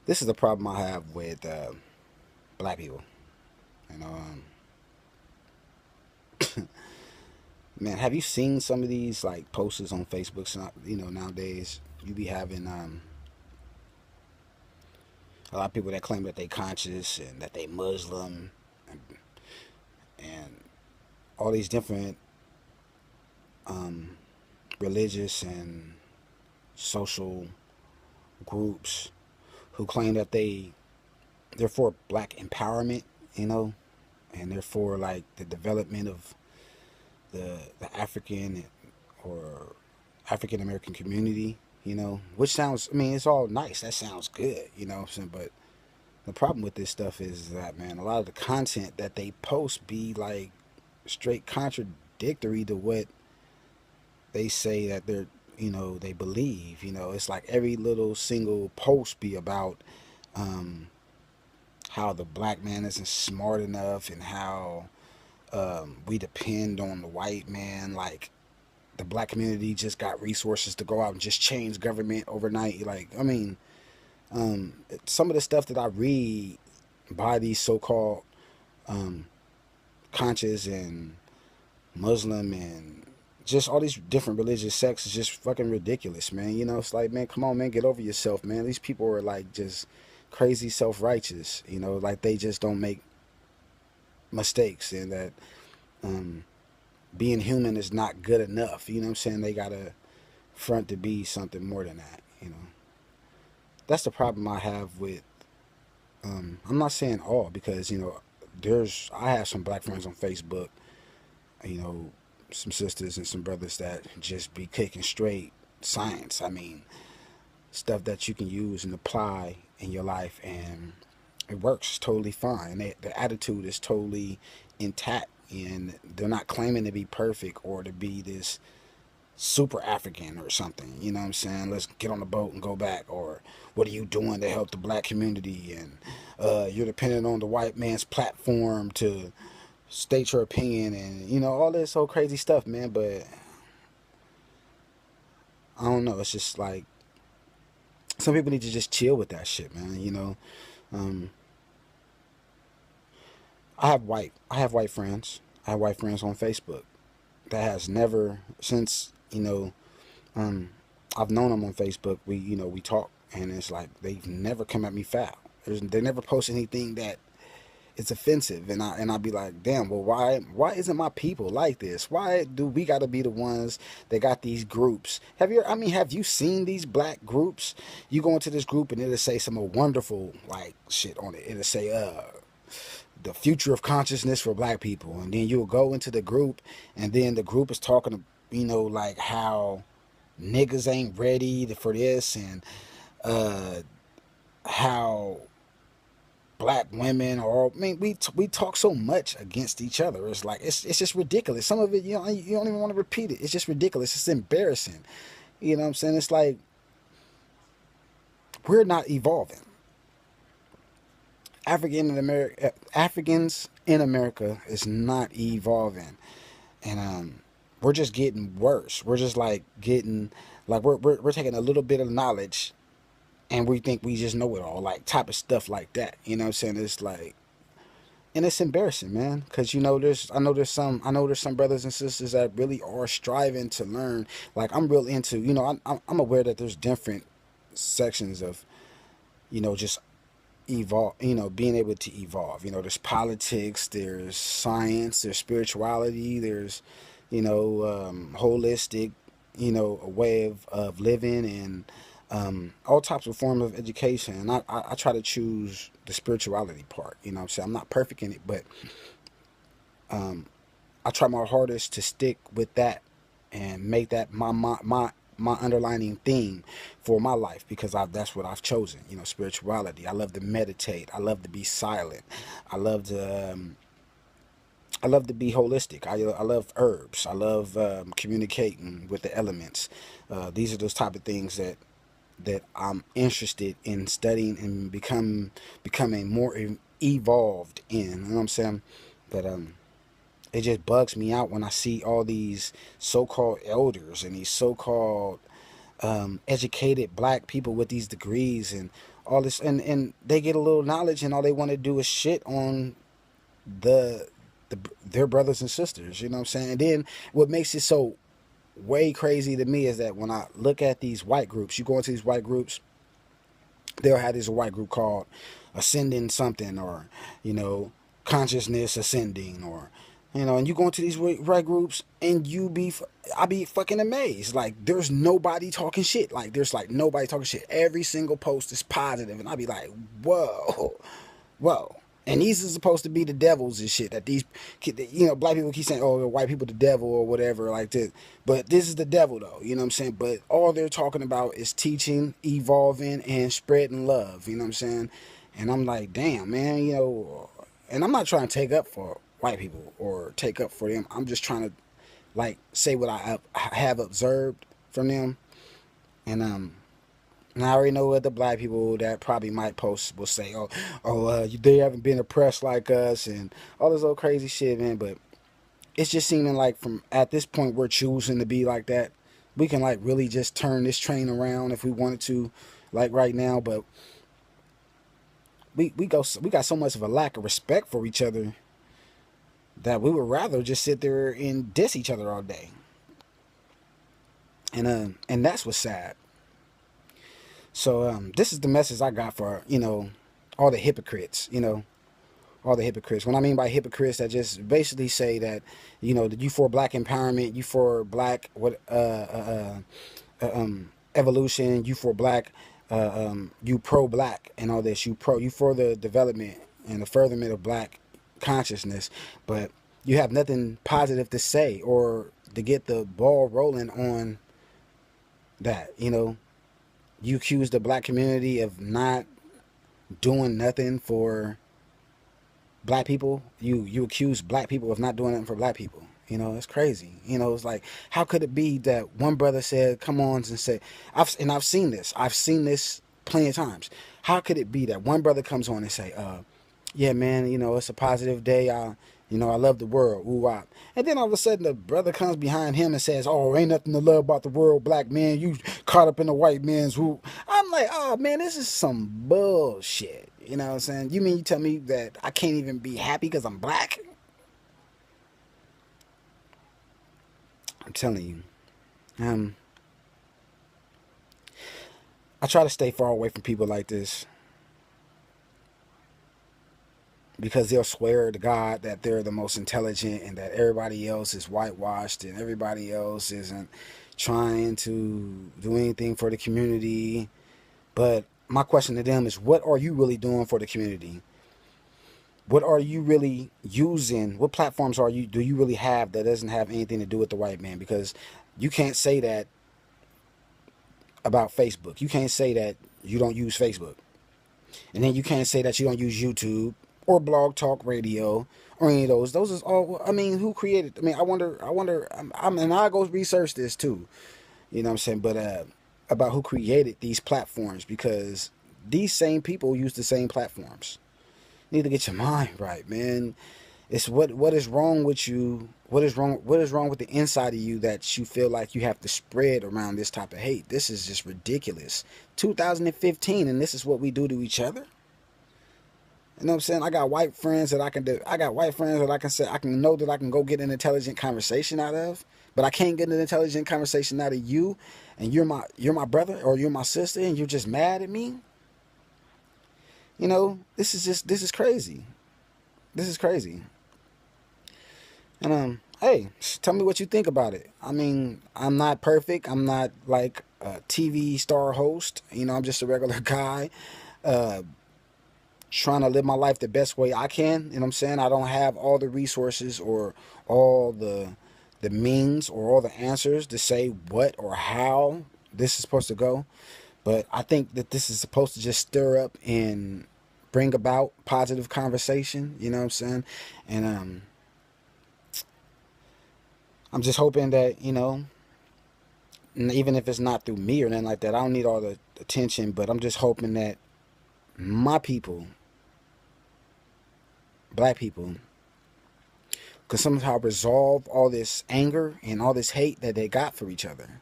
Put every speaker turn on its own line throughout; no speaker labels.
This is the problem I have with black people. You know, man, have you seen some of these like posters on Facebook? You know, nowadays you be having a lot of people that claim that they conscious and that they Muslim and all these different um, religious and social groups who claim that they're for black empowerment, you know, and they're for like the development of the African or African American community, you know, which sounds, I mean, it's all nice. That sounds good, you know what I'm saying? But the problem with this stuff is that, man, a lot of the content that they post be like straight contradictory to what they say that they're, you know, they believe. You know, it's like every little single post be about um, how the black man isn't smart enough and how we depend on the white man. Like the black community just got resources to go out and just change government overnight. Like, I mean, some of the stuff that I read by these so-called um, conscious and Muslim and just all these different religious sects is just fucking ridiculous, man. You know, it's like, man, come on, man, get over yourself, man. These people are like just crazy self-righteous, you know, like they just don't make mistakes and that um, being human is not good enough. You know what I'm saying? They gotta front to be something more than that, you know. That's the problem I have with, I'm not saying all because, you know, I have some black friends on Facebook, you know, some sisters and some brothers that just be kicking straight science. I mean, stuff that you can use and apply in your life, and it works totally fine. The attitude is totally intact, and they're not claiming to be perfect or to be this super African or something. You know what I'm saying? Let's get on the boat and go back. Or what are you doing to help the black community? And you're depending on the white man's platform to state your opinion, and you know all this whole crazy stuff, man. But I don't know. It's just like some people need to just chill with that shit, man. You know, um, I have white friends. I have white friends on Facebook that has never since um, I've known them on Facebook. We talk, and it's like they've never come at me foul. They never post anything that it's offensive, and I'd be like, damn, well, why isn't my people like this? Why do we got to be the ones that got these groups? Have you seen these black groups? You go into this group and it'll say some wonderful like shit on it. It'll say the future of consciousness for black people, and then you'll go into the group, and then the group is talking, like how niggas ain't ready for this, and uh how black women, or I mean, we talk so much against each other. It's like it's just ridiculous. Some of it you don't even want to repeat it. It's just ridiculous. It's embarrassing. You know what I'm saying? It's like we're not evolving. Africans in America is not evolving, and we're just getting worse. We're just like getting like we're taking a little bit of knowledge and we think we just know it all, like type of stuff like that. You know what I'm saying? It's like, and it's embarrassing, man, because I know there's some brothers and sisters that really are striving to learn. Like I'm real into, I'm aware that there's different sections of, just evolve, being able to evolve. There's politics, there's science, there's spirituality, there's, holistic, a way of living, and all types of forms of education. And I try to choose the spirituality part. You know what I'm saying? I'm not perfect in it, but I try my hardest to stick with that and make that my underlining theme for my life, because that's what I've chosen. Spirituality. I love to meditate. I love to be silent. I love to I love to be holistic. I love herbs. I love communicating with the elements. These are those type of things that I'm interested in studying and becoming more evolved in. You know what I'm saying? But it just bugs me out when I see all these so-called elders and these so-called educated black people with these degrees and all this, and they get a little knowledge, and all they want to do is shit on the, their brothers and sisters. You know what I'm saying? And then what makes it so way crazy to me is that when I look at these white groups, you go into these white groups, they'll have this white group called Ascending Something, or, you know, Consciousness Ascending, or, you know, and you go into these white groups and I be fucking amazed. Like, there's nobody talking shit. Like, there's like nobody talking shit. Every single post is positive, and I be like, whoa, whoa. And these are supposed to be the devils and shit that these, you know, black people keep saying, oh, the white people the devil or whatever like this. But this is the devil though, you know what I'm saying? But all they're talking about is teaching, evolving, and spreading love, you know what I'm saying? And I'm like, damn, man, you know, and I'm not trying to take up for white people or take up for them. I'm just trying to, like, say what I have observed from them. And I already know what the black people that probably might post will say, they haven't been oppressed like us and all this old crazy shit, man. But it's just seeming like from at this point we're choosing to be like that. We can like really just turn this train around if we wanted to, like right now. But we got so much of a lack of respect for each other that we would rather just sit there and diss each other all day. And that's what's sad. So this is the message I got for, you know, all the hypocrites, you know, all the hypocrites. What I mean by hypocrites, that just basically say that, you know, that you for black empowerment, you for black evolution, you for black, you pro black and all this, you for the development and the furtherment of black consciousness, but you have nothing positive to say or to get the ball rolling on that, you know. You accuse the black community of not doing nothing for black people. You accuse black people of not doing nothing for black people. You know, it's crazy. You know, it's like, how could it be that one brother said, come on, and said, I've seen this. I've seen this plenty of times. How could it be that one brother comes on and say, yeah, man, you know, it's a positive day. You know, I love the world. Ooh, ah. And then all of a sudden the brother comes behind him and says, oh, ain't nothing to love about the world, black man. You caught up in the white man's woo. I'm like, oh, man, this is some bullshit. You know what I'm saying? You mean you tell me that I can't even be happy because I'm black? I'm telling you. I try to stay far away from people like this, because they'll swear to God that they're the most intelligent and that everybody else is whitewashed and everybody else isn't trying to do anything for the community. But my question to them is, what are you really doing for the community? What are you really using? What platforms do you really have that doesn't have anything to do with the white man? Because you can't say that about Facebook. You can't say that you don't use Facebook. And then you can't say that you don't use YouTube or Blog Talk Radio or any of those. Those is all. I mean, who created? I mean, I wonder. And I go research this too. You know what I'm saying? But about who created these platforms, because these same people use the same platforms. You need to get your mind right, man. It's what is wrong with you? What is wrong with the inside of you that you feel like you have to spread around this type of hate? This is just ridiculous. 2015, and this is what we do to each other. You know what I'm saying? I got white friends that I can do. I got white friends that I can say, I can know that I can go get an intelligent conversation out of, but I can't get an intelligent conversation out of you, and you're my brother or you're my sister, and you're just mad at me. You know, this is crazy. This is crazy. And hey, tell me what you think about it. I mean, I'm not perfect. I'm not like a TV star host. You know, I'm just a regular guy. Trying to live my life the best way I can. You know what I'm saying? I don't have all the resources or all the means or all the answers to say what or how this is supposed to go. But I think that this is supposed to just stir up and bring about positive conversation. You know what I'm saying? And I'm just hoping that, you know, even if it's not through me or nothing like that, I don't need all the attention, but I'm just hoping that my people, black people, could somehow resolve all this anger and all this hate that they got for each other.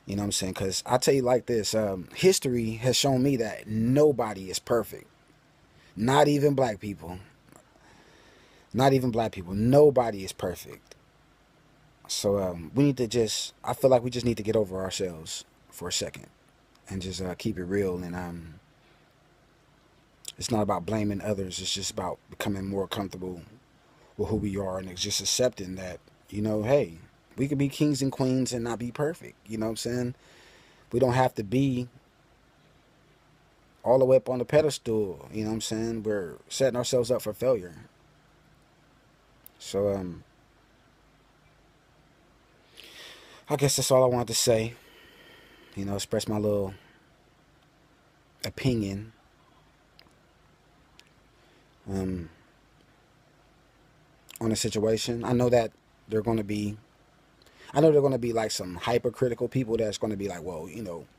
You know what I'm saying? Because I tell you like this, history has shown me that nobody is perfect. Not even black people. Not even black people. Nobody is perfect. So we need to just, I feel like we just need to get over ourselves for a second and just keep it real. And it's not about blaming others. It's just about becoming more comfortable with who we are, and it's just accepting that, hey, we could be kings and queens and not be perfect. You know what I'm saying? We don't have to be all the way up on the pedestal. You know what I'm saying? We're setting ourselves up for failure. So I guess that's all I wanted to say. Express my little opinion. On the situation. I know they're going to be like some hypercritical people that's going to be like, well,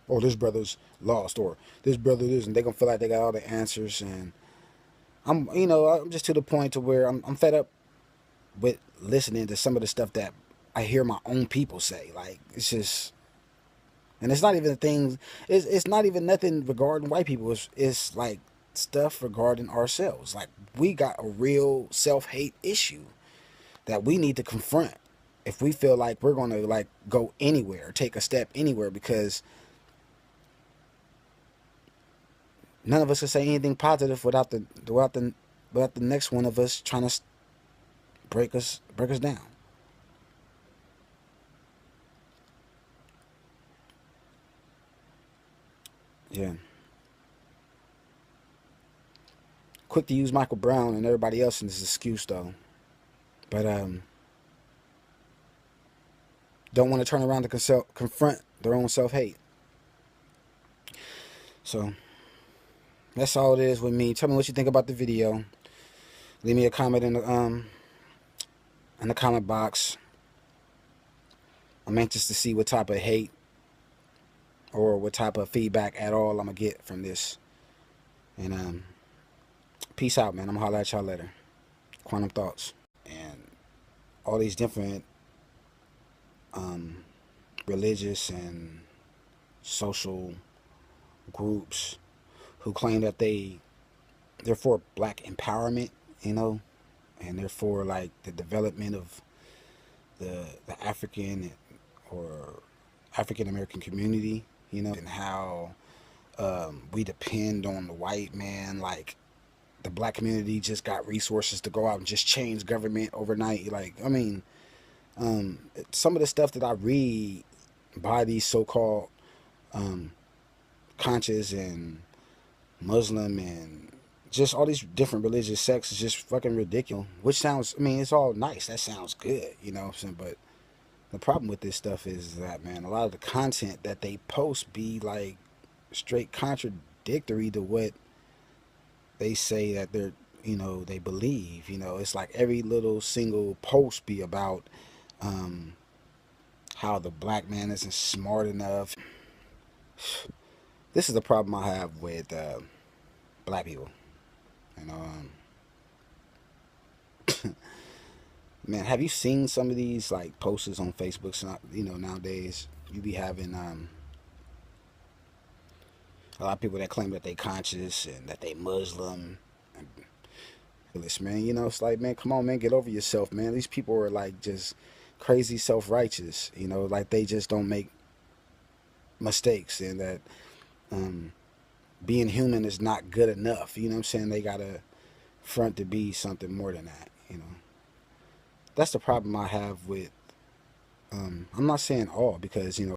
oh, this brother's lost, or this brother is, and they're going to feel like they got all the answers. And I'm just to the point to where I'm fed up with listening to some of the stuff that I hear my own people say. Like, it's just, and it's not even things, it's not even nothing regarding white people. It's like stuff regarding ourselves. Like, we got a real self-hate issue that we need to confront if we feel like we're going to like go anywhere, take a step anywhere, because none of us can say anything positive without the next one of us trying to break us down. Yeah. Quick to use Michael Brown and everybody else in this excuse though. But don't want to turn around to confront their own self-hate. So that's all it is with me. Tell me what you think about the video. Leave me a comment in the comment box. I'm anxious to see what type of hate or what type of feedback at all I'm gonna get from this. And peace out, man. I'm gonna holler at y'all later. Quantum Thoughts. And all these different religious and social groups who claim that they're for black empowerment, and they're for like the development of the African or African American community, and how we depend on the white man. Like, the black community just got resources to go out and just change government overnight. Like, I mean, some of the stuff that I read by these so-called conscious and Muslim and just all these different religious sects is just fucking ridiculous. Which sounds, I mean, it's all nice. That sounds good, you know what I'm saying? But the problem with this stuff is that, man, a lot of the content that they post be like straight contradictory to what they say that they believe. It's like every little single post be about how the black man isn't smart enough. This is the problem I have with black people. You know, man, have you seen some of these like posters on Facebook? Nowadays you be having a lot of people that claim that they conscious and that they Muslim. And this, man, it's like, man, come on, man, get over yourself, man. These people are like just crazy self-righteous. Like they just don't make mistakes, and that being human is not good enough. You know what I'm saying? They gotta front to be something more than that. That's the problem I have with I'm not saying all, because